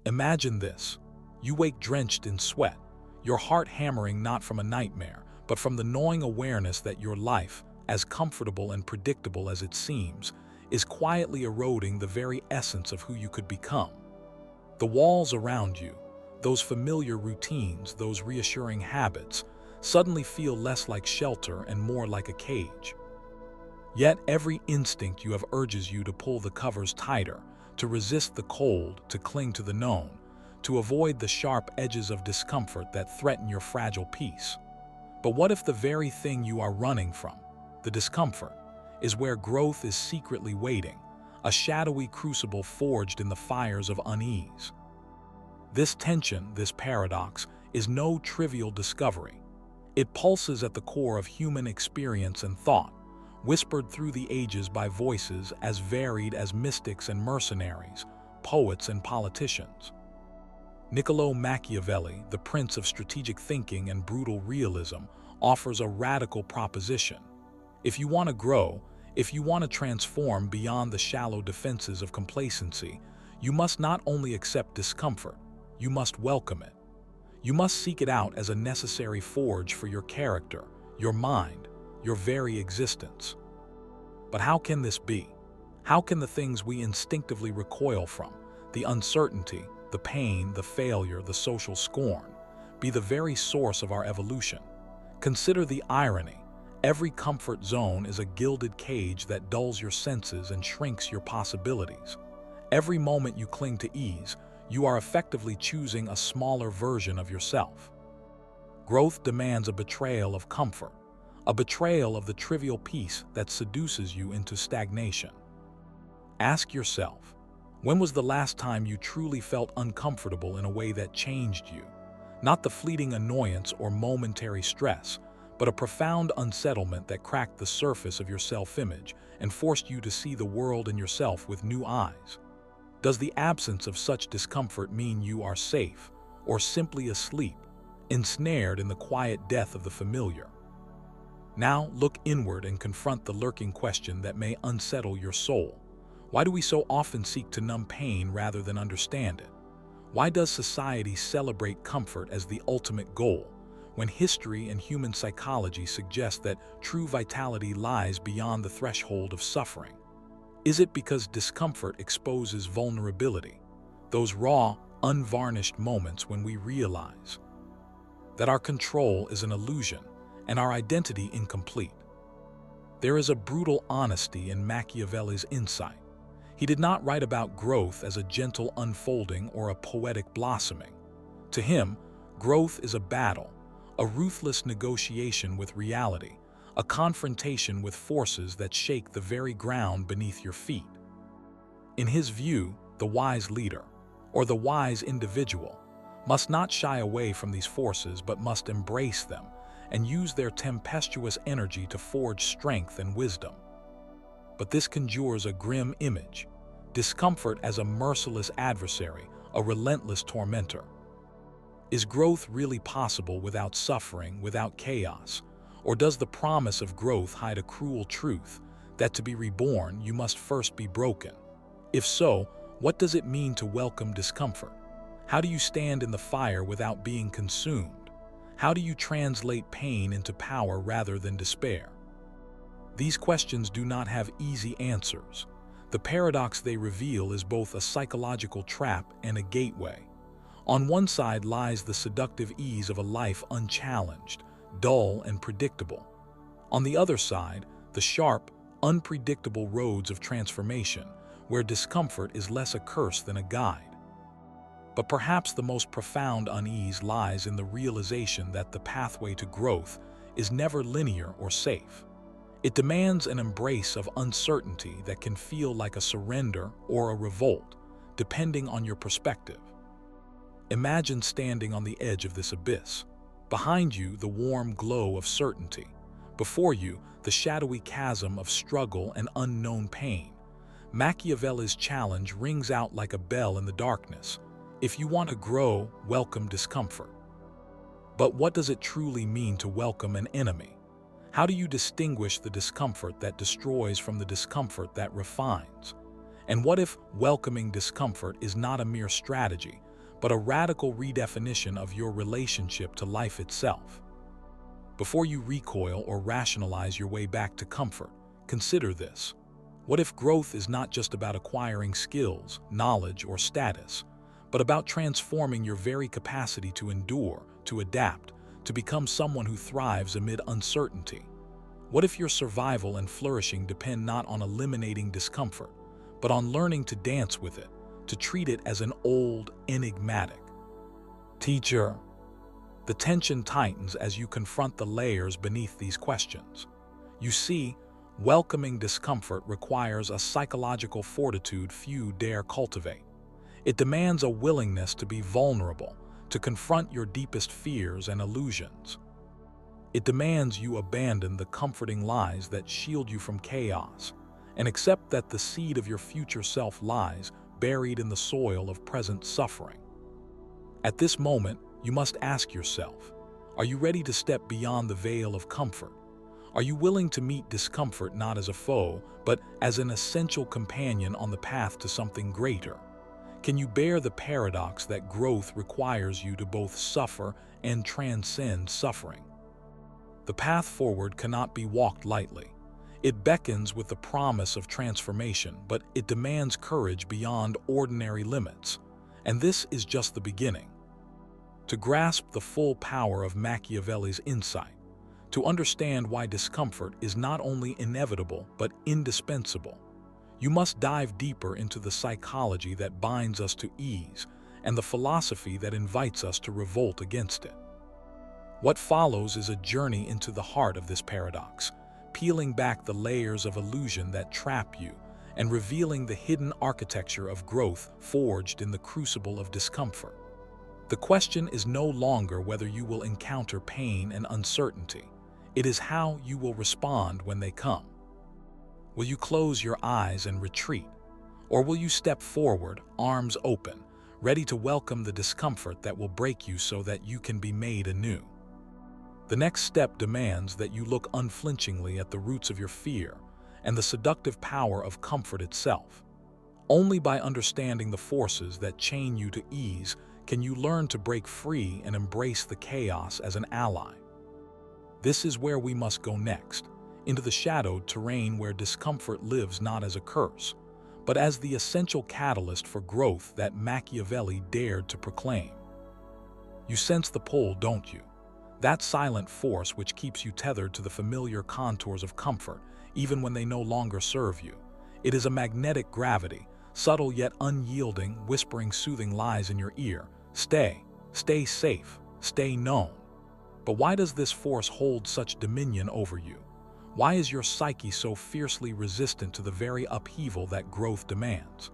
Imagine this. You wake drenched in sweat, your heart hammering not from a nightmare, but from the gnawing awareness that your life, as comfortable and predictable as it seems, is quietly eroding the very essence of who you could become. The walls around you, those familiar routines, those reassuring habits, suddenly feel less like shelter and more like a cage. Yet every instinct you have urges you to pull the covers tighter, to resist the cold, to cling to the known, to avoid the sharp edges of discomfort that threaten your fragile peace. But what if the very thing you are running from, the discomfort, is where growth is secretly waiting, a shadowy crucible forged in the fires of unease? This tension, this paradox, is no trivial discovery. It pulses at the core of human experience and thought, whispered through the ages by voices as varied as mystics and mercenaries, poets and politicians. Niccolo Machiavelli, the prince of strategic thinking and brutal realism, offers a radical proposition. If you want to grow, if you want to transform beyond the shallow defenses of complacency, you must not only accept discomfort, you must welcome it. You must seek it out as a necessary forge for your character, your mind, your very existence. But how can this be? How can the things we instinctively recoil from, the uncertainty, the pain, the failure, the social scorn, be the very source of our evolution? Consider the irony. Every comfort zone is a gilded cage that dulls your senses and shrinks your possibilities. Every moment you cling to ease, you are effectively choosing a smaller version of yourself. Growth demands a betrayal of comfort, a betrayal of the trivial peace that seduces you into stagnation. Ask yourself, when was the last time you truly felt uncomfortable in a way that changed you? Not the fleeting annoyance or momentary stress, but a profound unsettlement that cracked the surface of your self-image and forced you to see the world and yourself with new eyes. Does the absence of such discomfort mean you are safe, or simply asleep, ensnared in the quiet death of the familiar? Now look inward and confront the lurking question that may unsettle your soul. Why do we so often seek to numb pain rather than understand it? Why does society celebrate comfort as the ultimate goal, when history and human psychology suggest that true vitality lies beyond the threshold of suffering? Is it because discomfort exposes vulnerability, those raw, unvarnished moments when we realize that our control is an illusion and our identity incomplete? There is a brutal honesty in Machiavelli's insight. He did not write about growth as a gentle unfolding or a poetic blossoming. To him, growth is a battle, a ruthless negotiation with reality, a confrontation with forces that shake the very ground beneath your feet. In his view, the wise leader, or the wise individual, must not shy away from these forces but must embrace them and use their tempestuous energy to forge strength and wisdom. But this conjures a grim image, discomfort as a merciless adversary, a relentless tormentor. Is growth really possible without suffering, without chaos? Or does the promise of growth hide a cruel truth, that to be reborn you must first be broken? If so, what does it mean to welcome discomfort? How do you stand in the fire without being consumed? How do you translate pain into power rather than despair? These questions do not have easy answers. The paradox they reveal is both a psychological trap and a gateway. On one side lies the seductive ease of a life unchallenged, dull and predictable. On the other side, the sharp, unpredictable roads of transformation, where discomfort is less a curse than a guide. But perhaps the most profound unease lies in the realization that the pathway to growth is never linear or safe. It demands an embrace of uncertainty that can feel like a surrender or a revolt, depending on your perspective. Imagine standing on the edge of this abyss. Behind you, the warm glow of certainty. Before you, the shadowy chasm of struggle and unknown pain. Machiavelli's challenge rings out like a bell in the darkness. If you want to grow, welcome discomfort. But what does it truly mean to welcome an enemy? How do you distinguish the discomfort that destroys from the discomfort that refines? And what if welcoming discomfort is not a mere strategy, but a radical redefinition of your relationship to life itself. Before you recoil or rationalize your way back to comfort, consider this. What if growth is not just about acquiring skills, knowledge, or status, but about transforming your very capacity to endure, to adapt, to become someone who thrives amid uncertainty? What if your survival and flourishing depend not on eliminating discomfort, but on learning to dance with it, to treat it as an old, enigmatic teacher? The tension tightens as you confront the layers beneath these questions. You see, welcoming discomfort requires a psychological fortitude few dare cultivate. It demands a willingness to be vulnerable, to confront your deepest fears and illusions. It demands you abandon the comforting lies that shield you from chaos, and accept that the seed of your future self lies buried in the soil of present suffering. At this moment, you must ask yourself, are you ready to step beyond the veil of comfort? Are you willing to meet discomfort not as a foe, but as an essential companion on the path to something greater? Can you bear the paradox that growth requires you to both suffer and transcend suffering? The path forward cannot be walked lightly. It beckons with the promise of transformation, but it demands courage beyond ordinary limits. And this is just the beginning. To grasp the full power of Machiavelli's insight, to understand why discomfort is not only inevitable but indispensable, you must dive deeper into the psychology that binds us to ease and the philosophy that invites us to revolt against it. What follows is a journey into the heart of this paradox, peeling back the layers of illusion that trap you and revealing the hidden architecture of growth forged in the crucible of discomfort. The question is no longer whether you will encounter pain and uncertainty. It is how you will respond when they come. Will you close your eyes and retreat? Or will you step forward, arms open, ready to welcome the discomfort that will break you so that you can be made anew? The next step demands that you look unflinchingly at the roots of your fear and the seductive power of comfort itself. Only by understanding the forces that chain you to ease can you learn to break free and embrace the chaos as an ally. This is where we must go next, into the shadowed terrain where discomfort lives not as a curse, but as the essential catalyst for growth that Machiavelli dared to proclaim. You sense the pull, don't you? That silent force which keeps you tethered to the familiar contours of comfort, even when they no longer serve you. It is a magnetic gravity, subtle yet unyielding, whispering soothing lies in your ear. Stay safe, stay known. But why does this force hold such dominion over you? Why is your psyche so fiercely resistant to the very upheaval that growth demands?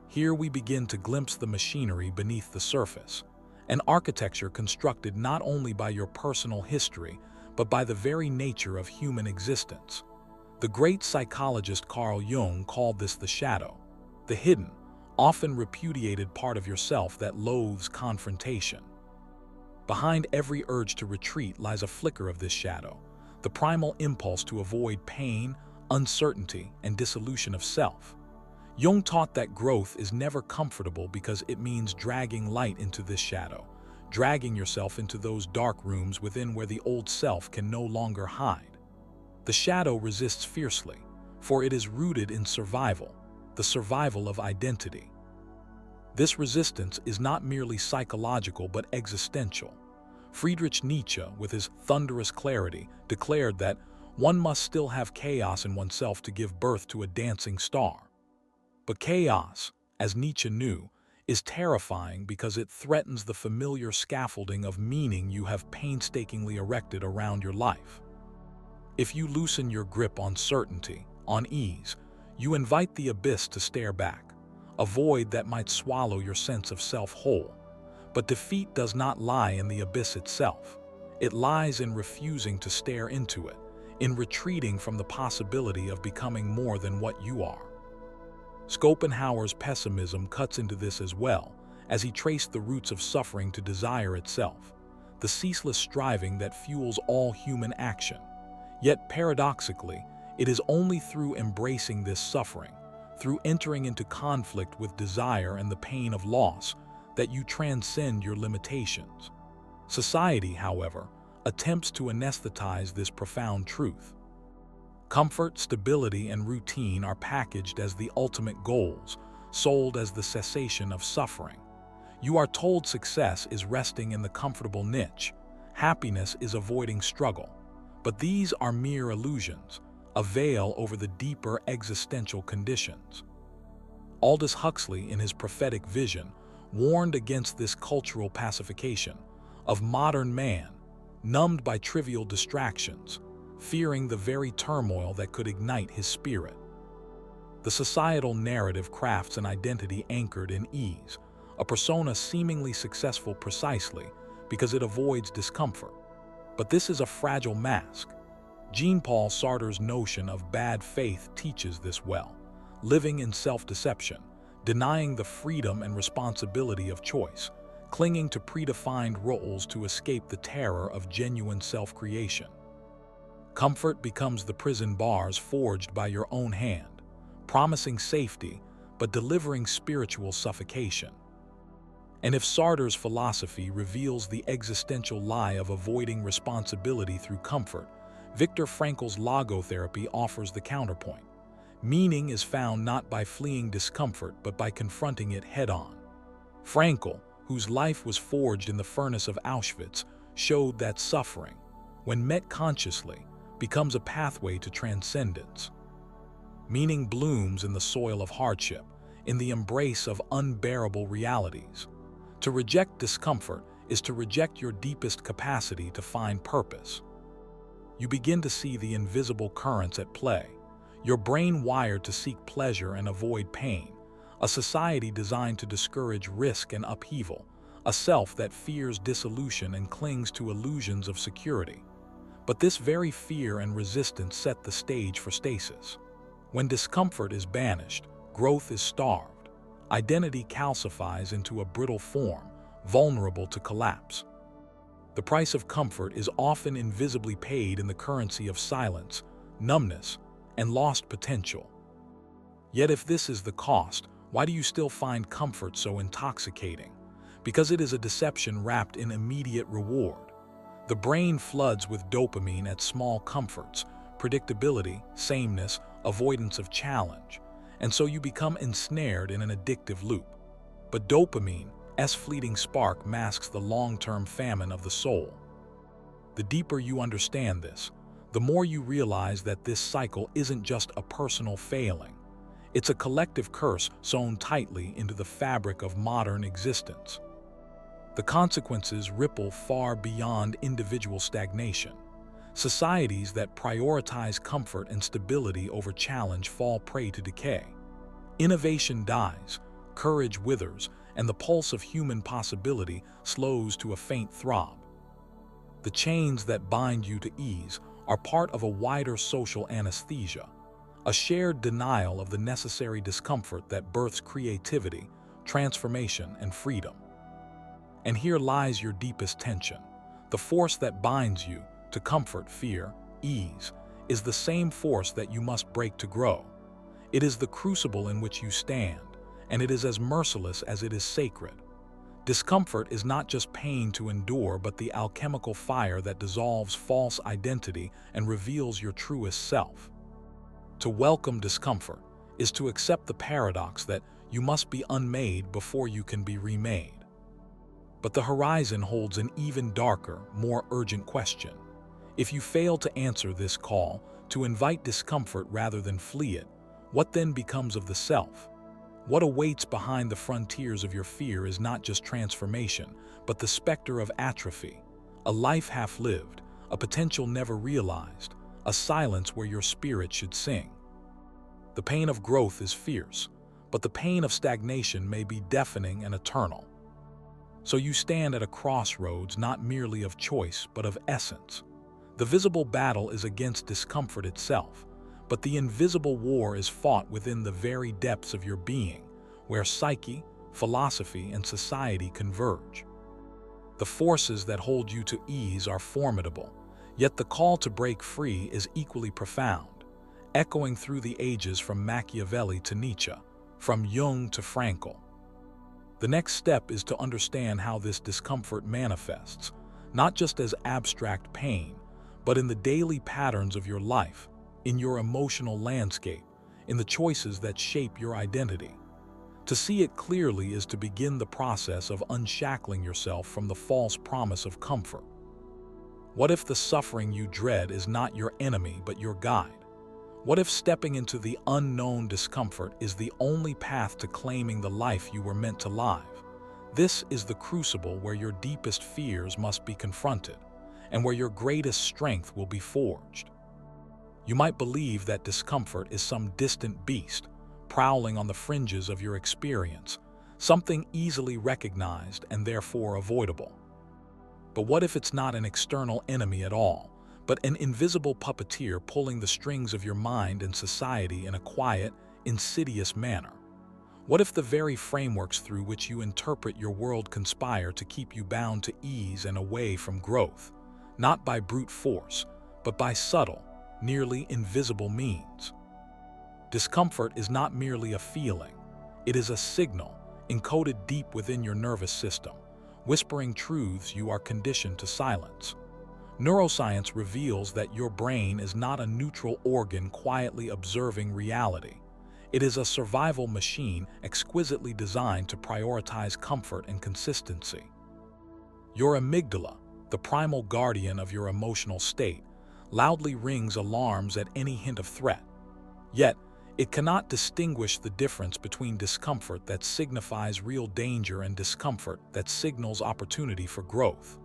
Here we begin to glimpse the machinery beneath the surface, an architecture constructed not only by your personal history, but by the very nature of human existence. The great psychologist Carl Jung called this the shadow, the hidden, often repudiated part of yourself that loathes confrontation. Behind every urge to retreat lies a flicker of this shadow, the primal impulse to avoid pain, uncertainty, and dissolution of self. Jung taught that growth is never comfortable because it means dragging light into this shadow, dragging yourself into those dark rooms within where the old self can no longer hide. The shadow resists fiercely, for it is rooted in survival, the survival of identity. This resistance is not merely psychological but existential. Friedrich Nietzsche, with his thunderous clarity, declared that one must still have chaos in oneself to give birth to a dancing star. But chaos, as Nietzsche knew, is terrifying because it threatens the familiar scaffolding of meaning you have painstakingly erected around your life. If you loosen your grip on certainty, on ease, you invite the abyss to stare back, a void that might swallow your sense of self whole. But defeat does not lie in the abyss itself. It lies in refusing to stare into it, in retreating from the possibility of becoming more than what you are. Schopenhauer's pessimism cuts into this as well, as he traced the roots of suffering to desire itself, the ceaseless striving that fuels all human action. Yet paradoxically, it is only through embracing this suffering, through entering into conflict with desire and the pain of loss, that you transcend your limitations. Society, however, attempts to anesthetize this profound truth. Comfort, stability, and routine are packaged as the ultimate goals, sold as the cessation of suffering. You are told success is resting in the comfortable niche, happiness is avoiding struggle. But these are mere illusions, a veil over the deeper existential conditions. Aldous Huxley, in his prophetic vision, warned against this cultural pacification of modern man, numbed by trivial distractions, fearing the very turmoil that could ignite his spirit. The societal narrative crafts an identity anchored in ease, a persona seemingly successful precisely because it avoids discomfort. But this is a fragile mask. Jean-Paul Sartre's notion of bad faith teaches this well, living in self-deception, denying the freedom and responsibility of choice, clinging to predefined roles to escape the terror of genuine self-creation. Comfort becomes the prison bars forged by your own hand, promising safety but delivering spiritual suffocation. And if Sartre's philosophy reveals the existential lie of avoiding responsibility through comfort, Viktor Frankl's logotherapy offers the counterpoint. Meaning is found not by fleeing discomfort but by confronting it head-on. Frankl, whose life was forged in the furnace of Auschwitz, showed that suffering, when met consciously, becomes a pathway to transcendence. Meaning blooms in the soil of hardship, in the embrace of unbearable realities. To reject discomfort is to reject your deepest capacity to find purpose. You begin to see the invisible currents at play, your brain wired to seek pleasure and avoid pain, a society designed to discourage risk and upheaval, a self that fears dissolution and clings to illusions of security. But this very fear and resistance set the stage for stasis. When discomfort is banished, growth is starved. Identity calcifies into a brittle form, vulnerable to collapse. The price of comfort is often invisibly paid in the currency of silence, numbness, and lost potential. Yet if this is the cost, why do you still find comfort so intoxicating? Because it is a deception wrapped in immediate reward. The brain floods with dopamine at small comforts, predictability, sameness, avoidance of challenge, and so you become ensnared in an addictive loop. But dopamine's fleeting spark masks the long-term famine of the soul. The deeper you understand this, the more you realize that this cycle isn't just a personal failing. It's a collective curse sewn tightly into the fabric of modern existence. The consequences ripple far beyond individual stagnation. Societies that prioritize comfort and stability over challenge fall prey to decay. Innovation dies, courage withers, and the pulse of human possibility slows to a faint throb. The chains that bind you to ease are part of a wider social anesthesia, a shared denial of the necessary discomfort that births creativity, transformation, and freedom. And here lies your deepest tension. The force that binds you to comfort, fear, ease, is the same force that you must break to grow. It is the crucible in which you stand, and it is as merciless as it is sacred. Discomfort is not just pain to endure, but the alchemical fire that dissolves false identity and reveals your truest self. To welcome discomfort is to accept the paradox that you must be unmade before you can be remade. But the horizon holds an even darker, more urgent question. If you fail to answer this call, to invite discomfort rather than flee it, what then becomes of the self? What awaits behind the frontiers of your fear is not just transformation, but the specter of atrophy, a life half-lived, a potential never realized, a silence where your spirit should sing. The pain of growth is fierce, but the pain of stagnation may be deafening and eternal. So you stand at a crossroads not merely of choice, but of essence. The visible battle is against discomfort itself, but the invisible war is fought within the very depths of your being, where psyche, philosophy, and society converge. The forces that hold you to ease are formidable, yet the call to break free is equally profound, echoing through the ages from Machiavelli to Nietzsche, from Jung to Frankl. The next step is to understand how this discomfort manifests, not just as abstract pain, but in the daily patterns of your life, in your emotional landscape, in the choices that shape your identity. To see it clearly is to begin the process of unshackling yourself from the false promise of comfort. What if the suffering you dread is not your enemy but your guide? What if stepping into the unknown discomfort is the only path to claiming the life you were meant to live? This is the crucible where your deepest fears must be confronted, and where your greatest strength will be forged. You might believe that discomfort is some distant beast, prowling on the fringes of your experience, something easily recognized and therefore avoidable. But what if it's not an external enemy at all, but an invisible puppeteer pulling the strings of your mind and society in a quiet, insidious manner? What if the very frameworks through which you interpret your world conspire to keep you bound to ease and away from growth, not by brute force, but by subtle, nearly invisible means? Discomfort is not merely a feeling, it is a signal encoded deep within your nervous system, whispering truths you are conditioned to silence. Neuroscience reveals that your brain is not a neutral organ quietly observing reality. It is a survival machine exquisitely designed to prioritize comfort and consistency. Your amygdala, the primal guardian of your emotional state, loudly rings alarms at any hint of threat. Yet, it cannot distinguish the difference between discomfort that signifies real danger and discomfort that signals opportunity for growth.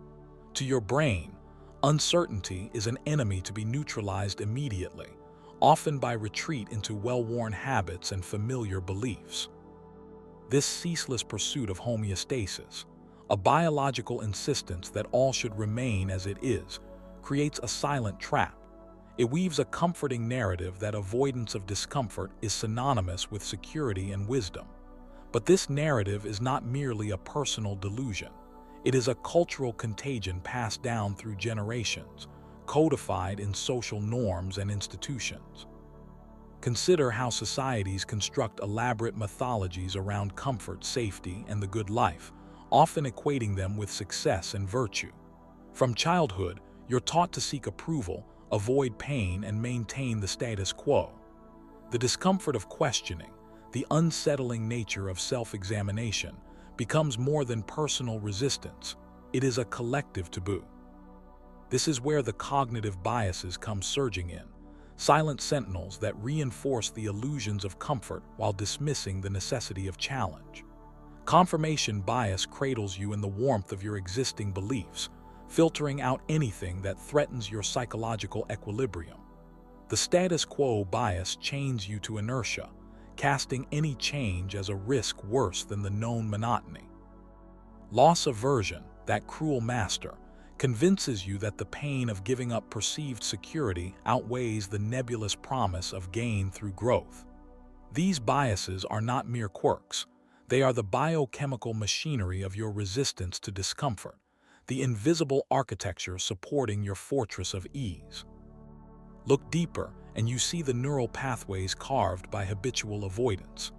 To your brain, uncertainty is an enemy to be neutralized immediately, often by retreat into well-worn habits and familiar beliefs. This ceaseless pursuit of homeostasis, a biological insistence that all should remain as it is, creates a silent trap. It weaves a comforting narrative that avoidance of discomfort is synonymous with security and wisdom. But this narrative is not merely a personal delusion. It is a cultural contagion passed down through generations, codified in social norms and institutions. Consider how societies construct elaborate mythologies around comfort, safety, and the good life, often equating them with success and virtue. From childhood, you're taught to seek approval, avoid pain, and maintain the status quo. The discomfort of questioning, the unsettling nature of self-examination, becomes more than personal resistance. It is a collective taboo. This is where the cognitive biases come surging in, silent sentinels that reinforce the illusions of comfort while dismissing the necessity of challenge. Confirmation bias cradles you in the warmth of your existing beliefs, filtering out anything that threatens your psychological equilibrium. The status quo bias chains you to inertia, casting any change as a risk worse than the known monotony. Loss aversion, that cruel master, convinces you that the pain of giving up perceived security outweighs the nebulous promise of gain through growth. These biases are not mere quirks. They are the biochemical machinery of your resistance to discomfort, the invisible architecture supporting your fortress of ease. Look deeper, and you see the neural pathways carved by habitual avoidance.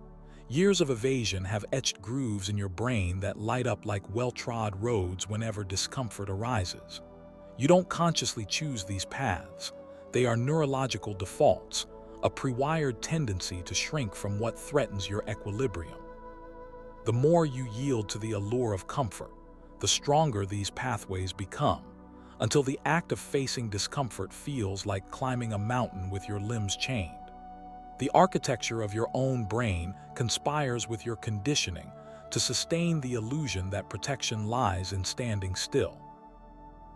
Years of evasion have etched grooves in your brain that light up like well-trod roads whenever discomfort arises. You don't consciously choose these paths. They are neurological defaults, a pre-wired tendency to shrink from what threatens your equilibrium. The more you yield to the allure of comfort, the stronger these pathways become, until the act of facing discomfort feels like climbing a mountain with your limbs chained. The architecture of your own brain conspires with your conditioning to sustain the illusion that protection lies in standing still.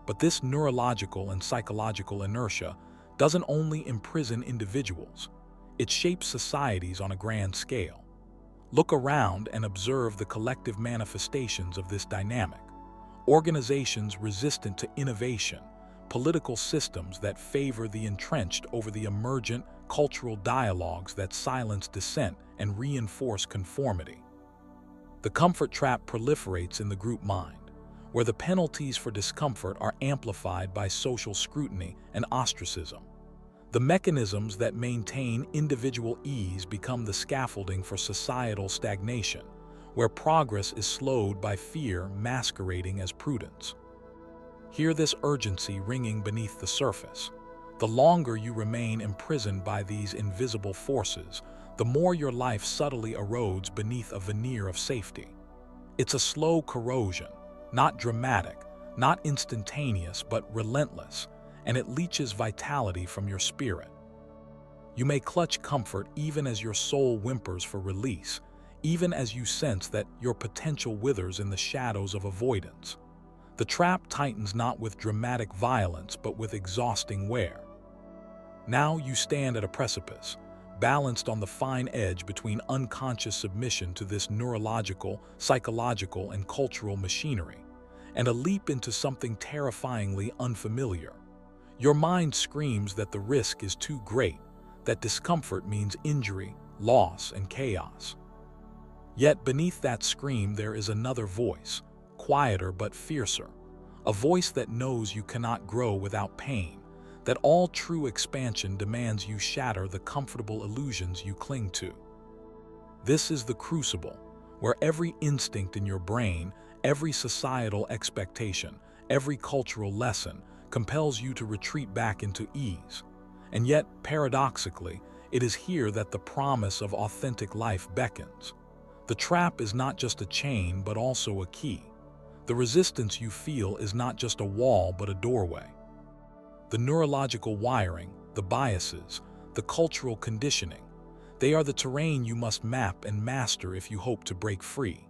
But this neurological and psychological inertia doesn't only imprison individuals, it shapes societies on a grand scale. Look around and observe the collective manifestations of this dynamic. Organizations resistant to innovation, political systems that favor the entrenched over the emergent, cultural dialogues that silence dissent and reinforce conformity. The comfort trap proliferates in the group mind, where the penalties for discomfort are amplified by social scrutiny and ostracism. The mechanisms that maintain individual ease become the scaffolding for societal stagnation, where progress is slowed by fear masquerading as prudence. Hear this urgency ringing beneath the surface. The longer you remain imprisoned by these invisible forces, the more your life subtly erodes beneath a veneer of safety. It's a slow corrosion, not dramatic, not instantaneous, but relentless, and it leaches vitality from your spirit. You may clutch comfort even as your soul whimpers for release, even as you sense that your potential withers in the shadows of avoidance. The trap tightens not with dramatic violence, but with exhausting wear. Now you stand at a precipice, balanced on the fine edge between unconscious submission to this neurological, psychological, and cultural machinery, and a leap into something terrifyingly unfamiliar. Your mind screams that the risk is too great, that discomfort means injury, loss, and chaos. Yet beneath that scream there is another voice, quieter but fiercer, a voice that knows you cannot grow without pain, that all true expansion demands you shatter the comfortable illusions you cling to. This is the crucible, where every instinct in your brain, every societal expectation, every cultural lesson compels you to retreat back into ease. And yet, paradoxically, it is here that the promise of authentic life beckons. The trap is not just a chain, but also a key. The resistance you feel is not just a wall, but a doorway. The neurological wiring, the biases, the cultural conditioning, they are the terrain you must map and master if you hope to break free.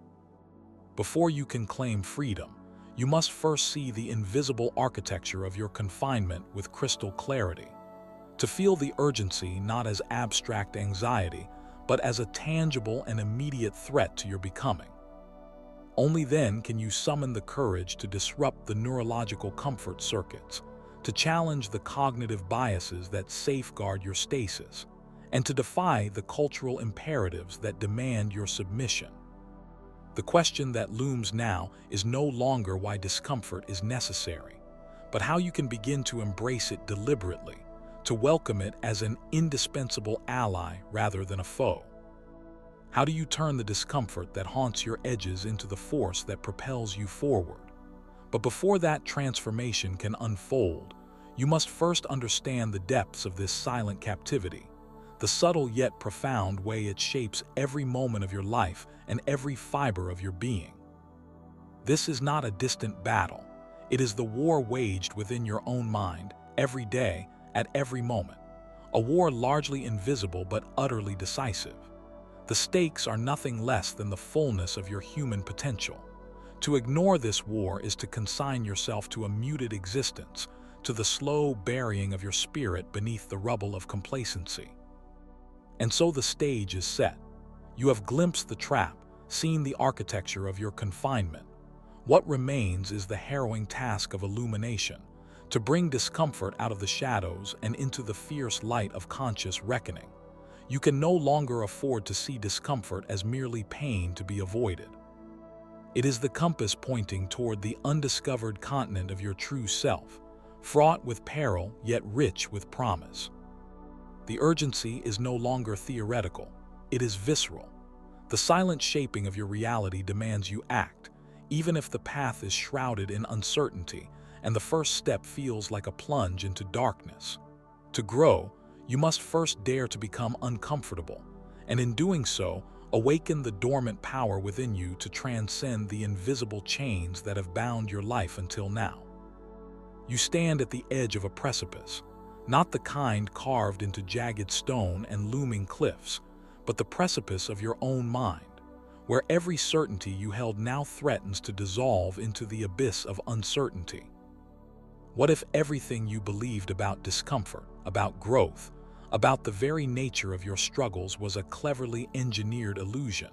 Before you can claim freedom, you must first see the invisible architecture of your confinement with crystal clarity. To feel the urgency not as abstract anxiety, but as a tangible and immediate threat to your becoming. Only then can you summon the courage to disrupt the neurological comfort circuits, to challenge the cognitive biases that safeguard your stasis, and to defy the cultural imperatives that demand your submission. The question that looms now is no longer why discomfort is necessary, but how you can begin to embrace it deliberately, to welcome it as an indispensable ally rather than a foe. How do you turn the discomfort that haunts your edges into the force that propels you forward? But before that transformation can unfold, you must first understand the depths of this silent captivity, the subtle yet profound way it shapes every moment of your life and every fiber of your being. This is not a distant battle. It is the war waged within your own mind, every day, at every moment. A war largely invisible but utterly decisive. The stakes are nothing less than the fullness of your human potential. To ignore this war is to consign yourself to a muted existence, to the slow burying of your spirit beneath the rubble of complacency. And so the stage is set. You have glimpsed the trap, seen the architecture of your confinement. What remains is the harrowing task of illumination, to bring discomfort out of the shadows and into the fierce light of conscious reckoning. You can no longer afford to see discomfort as merely pain to be avoided. It is the compass pointing toward the undiscovered continent of your true self, fraught with peril yet rich with promise. The urgency is no longer theoretical, it is visceral. The silent shaping of your reality demands you act, even if the path is shrouded in uncertainty and the first step feels like a plunge into darkness. To grow, you must first dare to become uncomfortable, and in doing so, awaken the dormant power within you to transcend the invisible chains that have bound your life until now. You stand at the edge of a precipice, not the kind carved into jagged stone and looming cliffs, but the precipice of your own mind, where every certainty you held now threatens to dissolve into the abyss of uncertainty. What if everything you believed about discomfort, about growth, about the very nature of your struggles was a cleverly engineered illusion?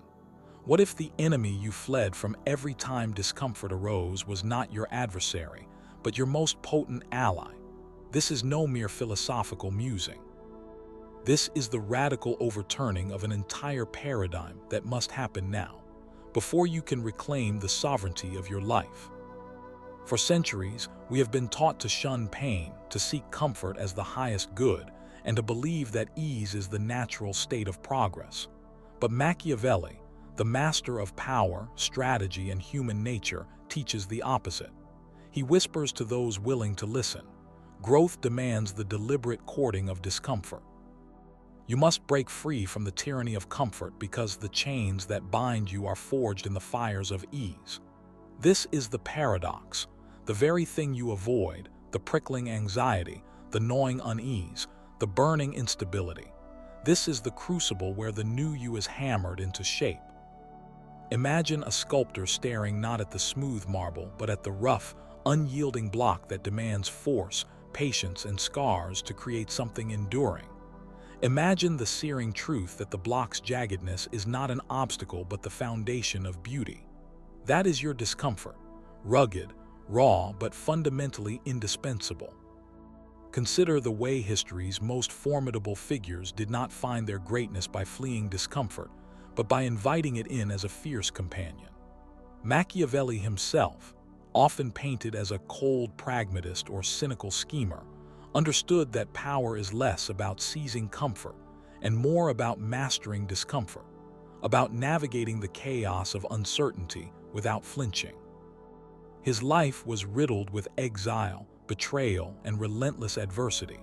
What if the enemy you fled from every time discomfort arose was not your adversary, but your most potent ally? This is no mere philosophical musing. This is the radical overturning of an entire paradigm that must happen now, before you can reclaim the sovereignty of your life. For centuries, we have been taught to shun pain, to seek comfort as the highest good, and to believe that ease is the natural state of progress. But Machiavelli, The master of power, strategy, and human nature teaches the opposite. He whispers to those willing to listen. Growth demands the deliberate courting of discomfort. You must break free from the tyranny of comfort because the chains that bind you are forged in the fires of ease. This is the paradox. The very thing you avoid, the prickling anxiety, the gnawing unease, the burning instability. This is the crucible where the new you is hammered into shape. Imagine a sculptor staring not at the smooth marble, but at the rough, unyielding block that demands force, patience, and scars to create something enduring. Imagine the searing truth that the block's jaggedness is not an obstacle but the foundation of beauty. That is your discomfort, rugged, raw, but fundamentally indispensable. Consider the way history's most formidable figures did not find their greatness by fleeing discomfort, but by inviting it in as a fierce companion. Machiavelli himself, often painted as a cold pragmatist or cynical schemer, understood that power is less about seizing comfort and more about mastering discomfort, about navigating the chaos of uncertainty without flinching. His life was riddled with exile, betrayal, and relentless adversity.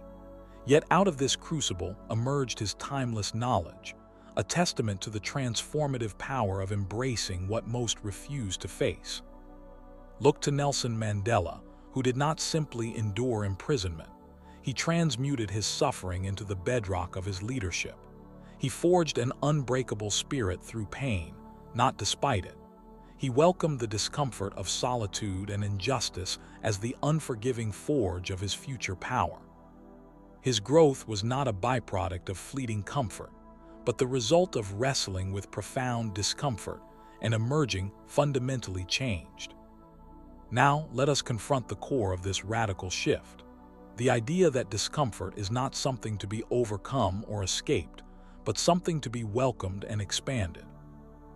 Yet out of this crucible emerged his timeless knowledge, a testament to the transformative power of embracing what most refuse to face. Look to Nelson Mandela, who did not simply endure imprisonment. He transmuted his suffering into the bedrock of his leadership. He forged an unbreakable spirit through pain, not despite it. He welcomed the discomfort of solitude and injustice as the unforgiving forge of his future power. His growth was not a byproduct of fleeting comfort, but the result of wrestling with profound discomfort and emerging fundamentally changed. Now, let us confront the core of this radical shift. The idea that discomfort is not something to be overcome or escaped, but something to be welcomed and expanded.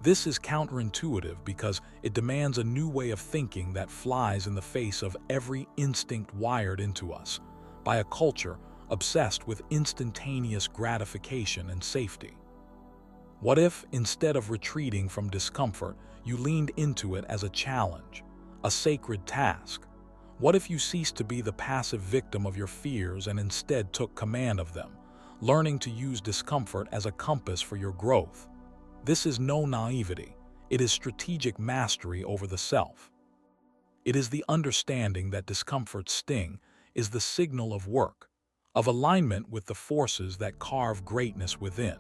This is counterintuitive because it demands a new way of thinking that flies in the face of every instinct wired into us by a culture obsessed with instantaneous gratification and safety. What if, instead of retreating from discomfort, you leaned into it as a challenge, a sacred task? What if you ceased to be the passive victim of your fears and instead took command of them, learning to use discomfort as a compass for your growth? This is no naivety. It is strategic mastery over the self. It is the understanding that discomfort's sting is the signal of work, of alignment with the forces that carve greatness within.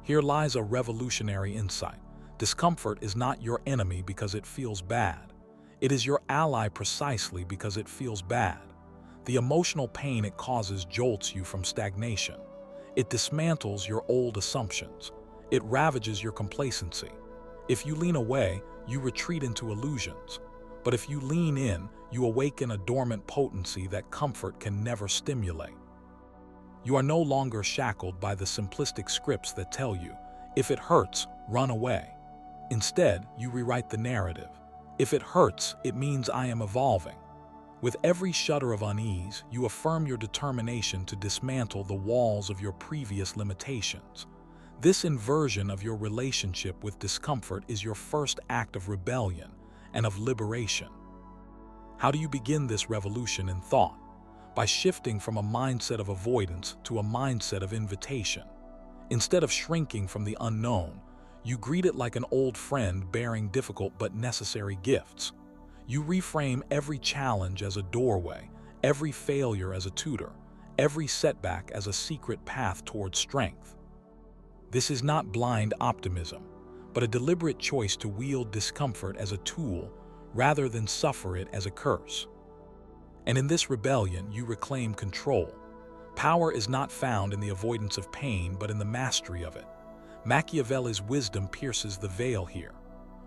Here lies a revolutionary insight. Discomfort is not your enemy because it feels bad. It is your ally precisely because it feels bad. The emotional pain it causes jolts you from stagnation. It dismantles your old assumptions. It ravages your complacency. If you lean away, you retreat into illusions. But if you lean in, you awaken a dormant potency that comfort can never stimulate. You are no longer shackled by the simplistic scripts that tell you, if it hurts, run away. Instead, you rewrite the narrative. If it hurts, it means I am evolving. With every shudder of unease, you affirm your determination to dismantle the walls of your previous limitations. This inversion of your relationship with discomfort is your first act of rebellion and of liberation. How do you begin this revolution in thought? By shifting from a mindset of avoidance to a mindset of invitation. Instead of shrinking from the unknown, you greet it like an old friend bearing difficult but necessary gifts. You reframe every challenge as a doorway, every failure as a tutor, every setback as a secret path toward strength. This is not blind optimism, but a deliberate choice to wield discomfort as a tool rather than suffer it as a curse. And in this rebellion, you reclaim control. Power is not found in the avoidance of pain, but in the mastery of it. Machiavelli's wisdom pierces the veil here.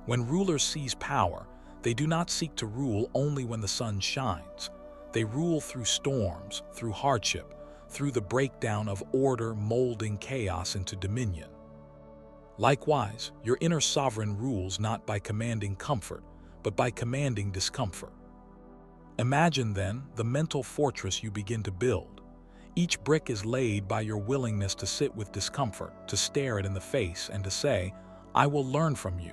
When rulers seize power, they do not seek to rule only when the sun shines. They rule through storms, through hardship, through the breakdown of order molding chaos into dominion. Likewise, your inner sovereign rules not by commanding comfort, but by commanding discomfort. Imagine, then, the mental fortress you begin to build. Each brick is laid by your willingness to sit with discomfort, to stare it in the face, and to say, I will learn from you.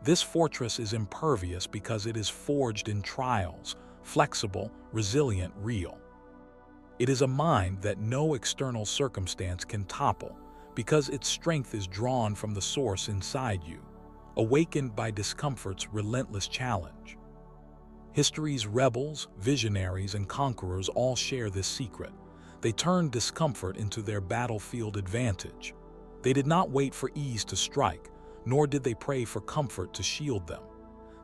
This fortress is impervious because it is forged in trials, flexible, resilient, real. It is a mind that no external circumstance can topple because its strength is drawn from the source inside you, awakened by discomfort's relentless challenge. History's rebels, visionaries, and conquerors all share this secret. They turned discomfort into their battlefield advantage. They did not wait for ease to strike, nor did they pray for comfort to shield them.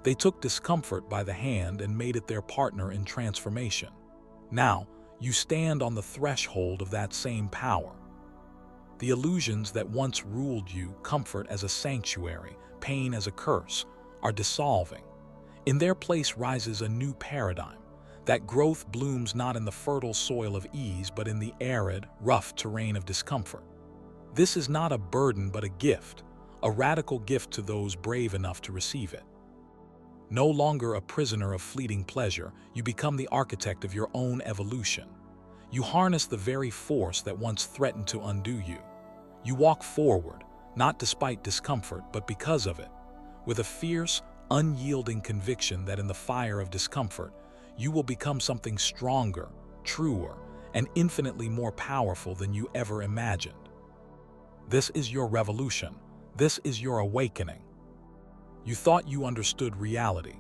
They took discomfort by the hand and made it their partner in transformation. Now, you stand on the threshold of that same power. The illusions that once ruled you, comfort as a sanctuary, pain as a curse, are dissolving. In their place rises a new paradigm, that growth blooms not in the fertile soil of ease, but in the arid, rough terrain of discomfort. This is not a burden but a gift, a radical gift to those brave enough to receive it. No longer a prisoner of fleeting pleasure, you become the architect of your own evolution. You harness the very force that once threatened to undo you. You walk forward, not despite discomfort, but because of it, with a fierce, unyielding conviction that in the fire of discomfort, you will become something stronger, truer, and infinitely more powerful than you ever imagined. This is your revolution. This is your awakening. You thought you understood reality,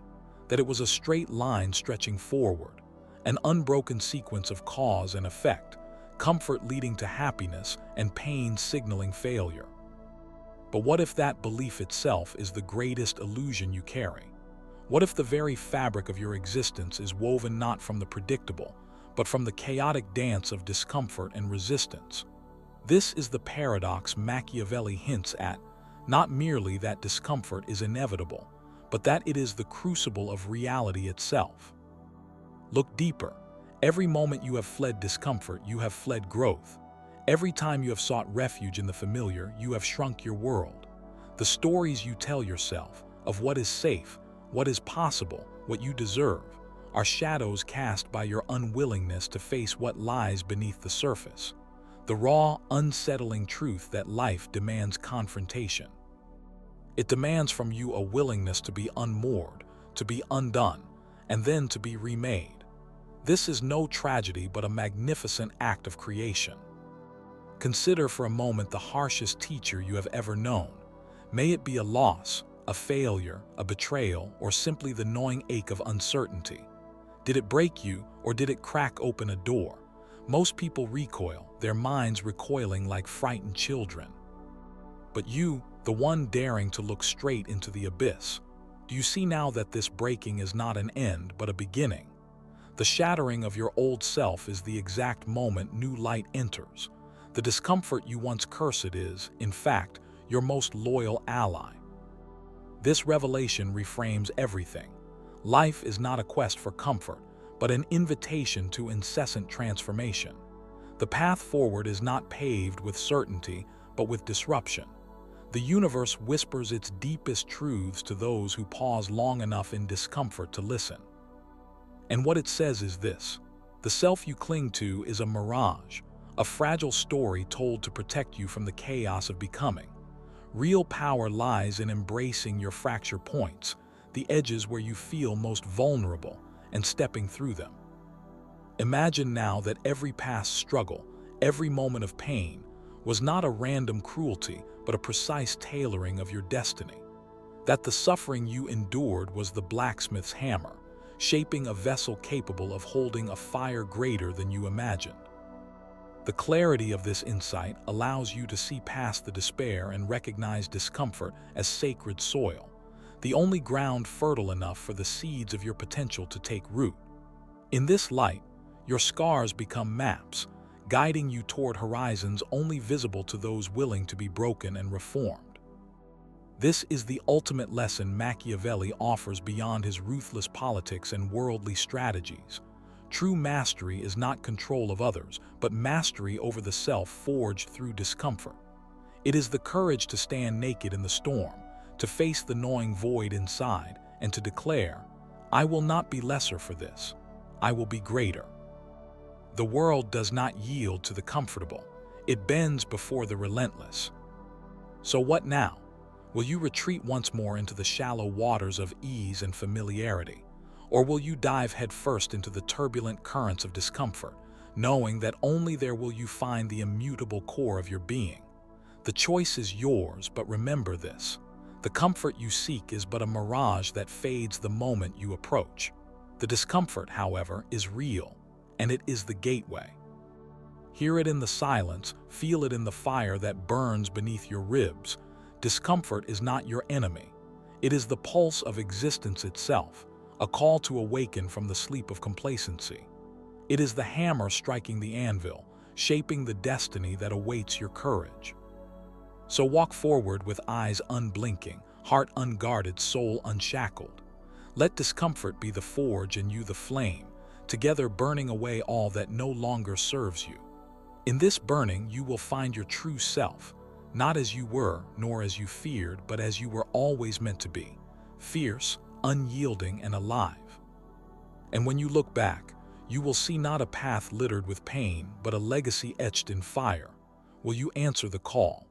that it was a straight line stretching forward, an unbroken sequence of cause and effect, comfort leading to happiness and pain signaling failure. But what if that belief itself is the greatest illusion you carry? What if the very fabric of your existence is woven not from the predictable, but from the chaotic dance of discomfort and resistance? This is the paradox Machiavelli hints at, not merely that discomfort is inevitable, but that it is the crucible of reality itself. Look deeper. Every moment you have fled discomfort, you have fled growth. Every time you have sought refuge in the familiar, you have shrunk your world. The stories you tell yourself of what is safe, what is possible, what you deserve, are shadows cast by your unwillingness to face what lies beneath the surface. The raw, unsettling truth that life demands confrontation. It demands from you a willingness to be unmoored, to be undone, and then to be remade. This is no tragedy but a magnificent act of creation. Consider for a moment the harshest teacher you have ever known. May it be a loss, a failure, a betrayal, or simply the gnawing ache of uncertainty. Did it break you, or did it crack open a door? Most people recoil, their minds recoiling like frightened children. But you, the one daring to look straight into the abyss, do you see now that this breaking is not an end but a beginning? The shattering of your old self is the exact moment new light enters. The discomfort you once cursed is, in fact, your most loyal ally. This revelation reframes everything. Life is not a quest for comfort, but an invitation to incessant transformation. The path forward is not paved with certainty, but with disruption. The universe whispers its deepest truths to those who pause long enough in discomfort to listen. And what it says is this: the self you cling to is a mirage, a fragile story told to protect you from the chaos of becoming. Real power lies in embracing your fracture points, the edges where you feel most vulnerable, and stepping through them. Imagine now that every past struggle, every moment of pain, was not a random cruelty, but a precise tailoring of your destiny. That the suffering you endured was the blacksmith's hammer, shaping a vessel capable of holding a fire greater than you imagined. The clarity of this insight allows you to see past the despair and recognize discomfort as sacred soil, the only ground fertile enough for the seeds of your potential to take root. In this light, your scars become maps, guiding you toward horizons only visible to those willing to be broken and reformed. This is the ultimate lesson Machiavelli offers beyond his ruthless politics and worldly strategies. True mastery is not control of others, but mastery over the self forged through discomfort. It is the courage to stand naked in the storm, to face the gnawing void inside, and to declare, "I will not be lesser for this. I will be greater." The world does not yield to the comfortable. It bends before the relentless. So what now? Will you retreat once more into the shallow waters of ease and familiarity? Or will you dive headfirst into the turbulent currents of discomfort, knowing that only there will you find the immutable core of your being? The choice is yours, but remember this: the comfort you seek is but a mirage that fades the moment you approach. The discomfort, however, is real, and it is the gateway. Hear it in the silence, feel it in the fire that burns beneath your ribs. Discomfort is not your enemy. It is the pulse of existence itself, a call to awaken from the sleep of complacency. It is the hammer striking the anvil, shaping the destiny that awaits your courage. So walk forward with eyes unblinking, heart unguarded, soul unshackled. Let discomfort be the forge and you the flame, together burning away all that no longer serves you. In this burning, you will find your true self, not as you were, nor as you feared, but as you were always meant to be, fierce, unyielding, and alive. And when you look back, you will see not a path littered with pain, but a legacy etched in fire. Will you answer the call?